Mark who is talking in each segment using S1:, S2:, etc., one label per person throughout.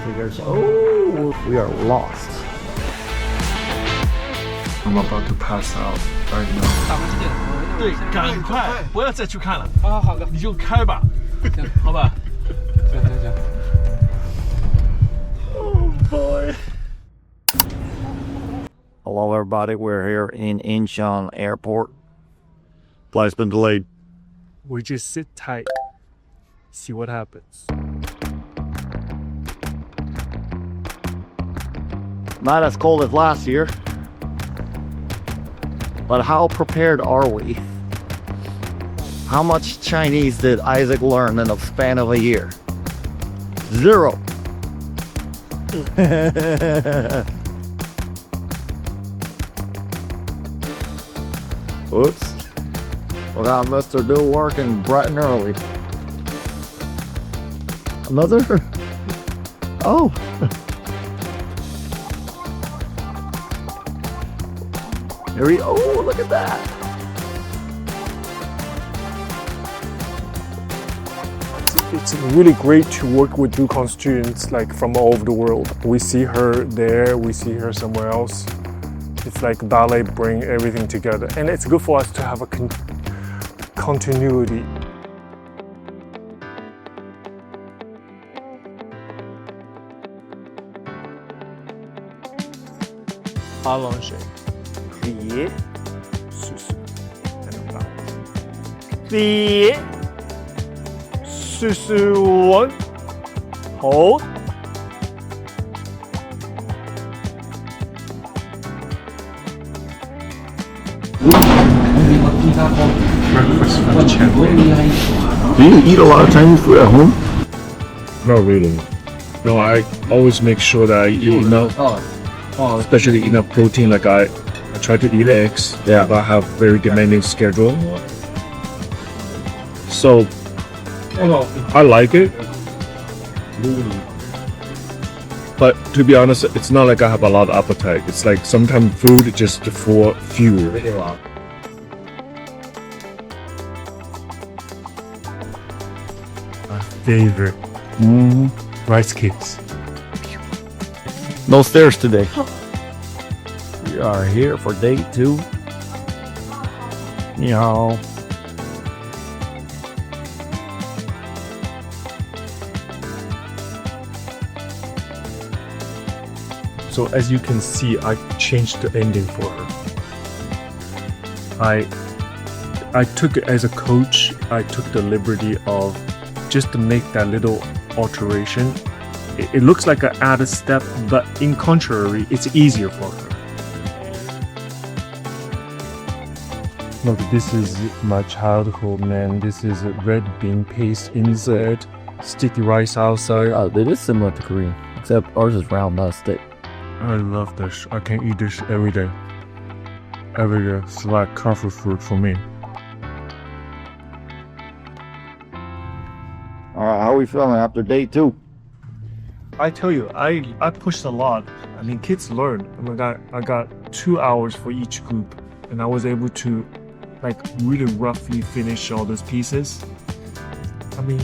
S1: Oh, we are lost.
S2: I'm about to pass out right now.
S3: 对，赶快，不要再去看了。啊，好的，你就开吧，好吧。行。Oh boy.
S1: Hello, everybody. We're here in Incheon Airport. Flight's been delayed.
S2: We just sit tight, see what happens.
S1: Not as cold as last year, but how prepared are we? How much Chinese did Isaac learn in the span of a year? 0. Oops. We got Mr. Do working bright and early. Another? Oh. Here we go. Oh, look at that.
S2: It's really great to work with DUCON students like from all over the world. We see her there, we see her somewhere else. It's like ballet bring everything together, and it's good for us to have a continuity. Allongé. Plié. Sus. And a balance. Plié. Sus. 1. Hold. Breakfast for the champion.
S1: Do you eat a lot of Chinese food at home?
S2: Not really. No, I always make sure that I eat enough, especially enough protein. Like I try to eat eggs.
S1: Yeah.
S2: But I have very demanding schedule. So I like it. But to be honest, it's not like I have a lot of appetite. It's like sometimes food just for fuel. My favorite rice cakes.
S1: No stairs today. We are here for day 2. Meow.
S2: So as you can see, I changed the ending for her. I took it as a coach. I took the liberty of just to make that little alteration. It looks like an added step, but in contrary, it's easier for her. Look, this is my childhood, man. This is a red bean paste inside, sticky rice outside.
S1: It is similar to Korean, except ours is round, not stick.
S2: I love this. I can eat this every day. Every day. It's like comfort food for me.
S1: Alright, how are we feeling after day 2?
S2: I tell you, I pushed a lot. I mean, kids learn. I got 2 hours for each group, and I was able to like really roughly finish all those pieces. I mean,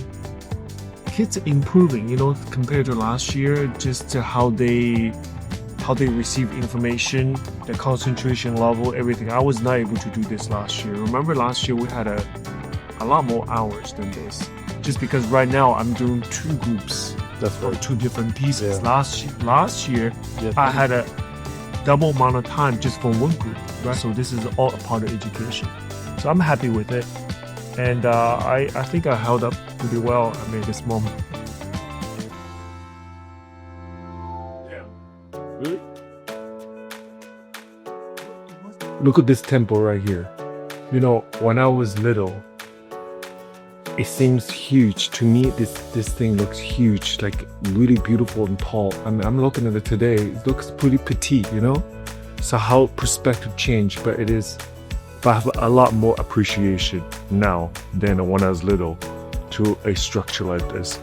S2: kids are improving, you know, compared to last year, just to how they receive information, the concentration level, everything. I was not able to do this last year. Remember last year we had a lot more hours than this. Just because right now I'm doing 2 groups.
S1: That's
S2: for 2 different pieces.
S1: Yeah.
S2: Last year I had a double amount of time just for 1 group, right? So this is all a part of education. So I'm happy with it, and I think I held up pretty well at this moment.
S1: Really?
S2: Look at this temple right here. You know, when I was little, it seems huge to me. This thing looks huge, like really beautiful and tall. I mean, I'm looking at it today. It looks pretty petite, you know. So how perspective changed, but it is. But I have a lot more appreciation now than when I was little to a structure like this.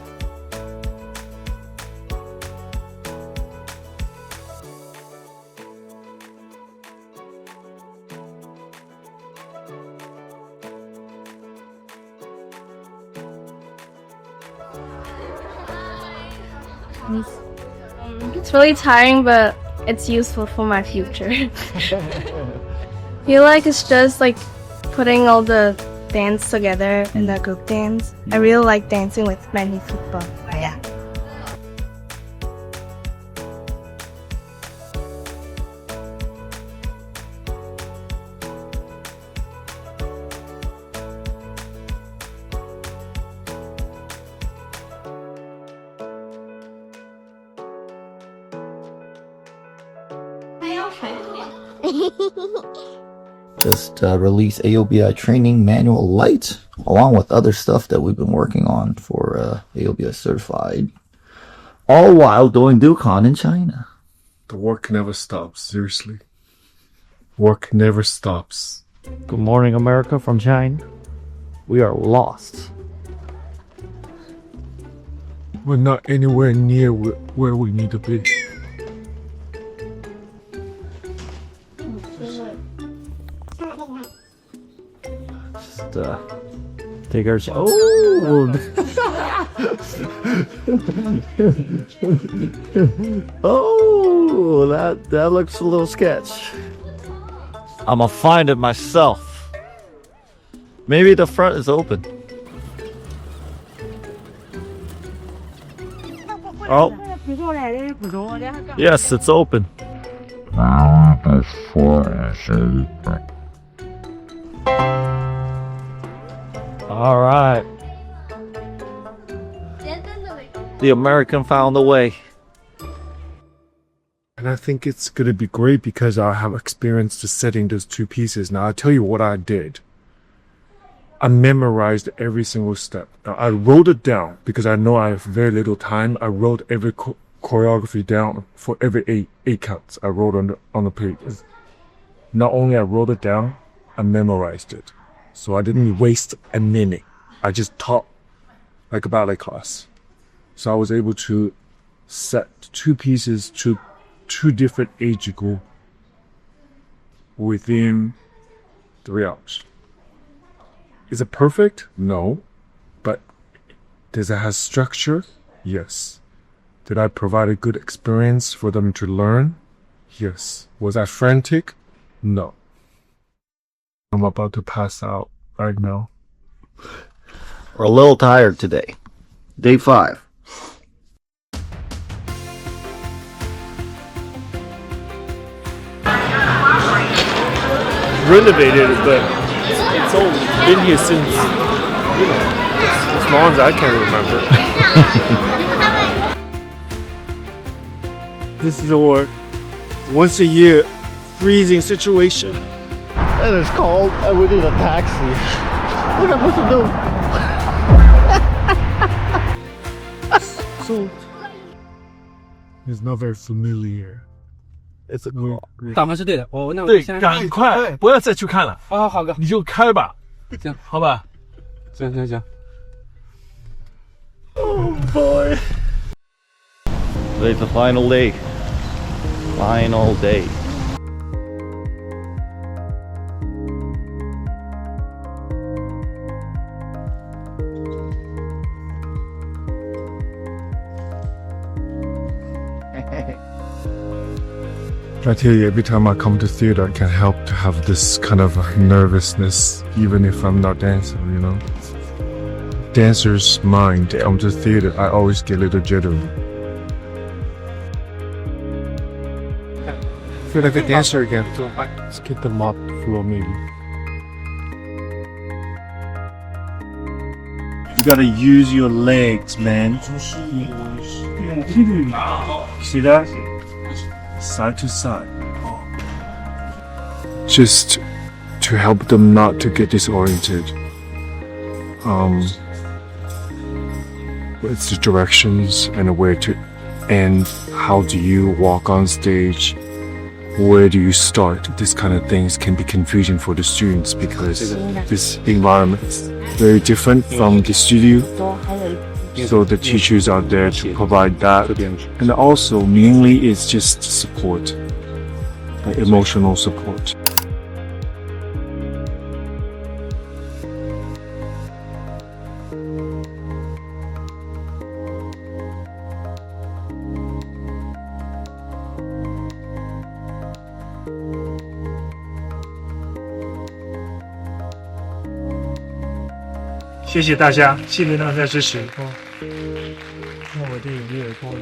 S4: It's really tiring, but it's useful for my future. Feel like it's just like putting all the dance together in the group dance. I really like dancing with many people. Yeah.
S1: Just release AOBI Training Manual Lite, along with other stuff that we've been working on for AOBI Certified, all while doing DUCON in China.
S2: The work never stops, seriously. Work never stops.
S1: Good morning, America from China. We are lost.
S2: We're not anywhere near where we need to be.
S1: Just take our oh oh, that looks a little sketch. I'ma find it myself. Maybe the front is open. Oh, yes, it's open. All right. The American found a way.
S2: And I think it's gonna be great because I have experience to setting those two pieces. Now I'll tell you what I did. I memorized every single step. Now I wrote it down because I know I have very little time. I wrote every choreography down for every eight counts. I wrote on the page. Not only I wrote it down, I memorized it. So I didn't waste a minute. I just taught like a ballet class. So I was able to set two pieces to two different age groups within 3 hours. Is it perfect? No. But does it have structure? Yes. Did I provide a good experience for them to learn? Yes. Was I frantic? No. I'm about to pass out right now.
S1: We're a little tired today. Day 5.
S2: Renovated, but it's all been here since, as long as I can remember. This is our once a year freezing situation.
S1: And it's cold, and we need a taxi. Look at what to do.
S2: So it's not very familiar.
S1: It's a cool.
S5: 导航是对的，哦，那我
S3: 对，
S5: 现在
S3: 赶快，不要再去看了，
S5: 哦，好哥，
S3: 你就开吧，
S5: 行，
S3: 好吧？
S5: 行行行。
S1: Oh boy. Today's the final day. Final day.
S2: I tell you, every time I come to theater, I can't help to have this kind of nervousness, even if I'm not dancing, Dancer's mind, I'm to theater, I always get a little jittery. Feel like a dancer again. Let's get the mop floor maybe. You gotta use your legs, man. See that? Side to side. Just to help them not to get disoriented. It's the directions and where to end. How do you walk on stage? Where do you start? This kind of things can be confusing for the students because this environment is very different from the studio. So the teachers are there to provide that, and also mainly it's just support, like emotional support. 谢谢大家，谢谢大家支持哦。那我这有没有空？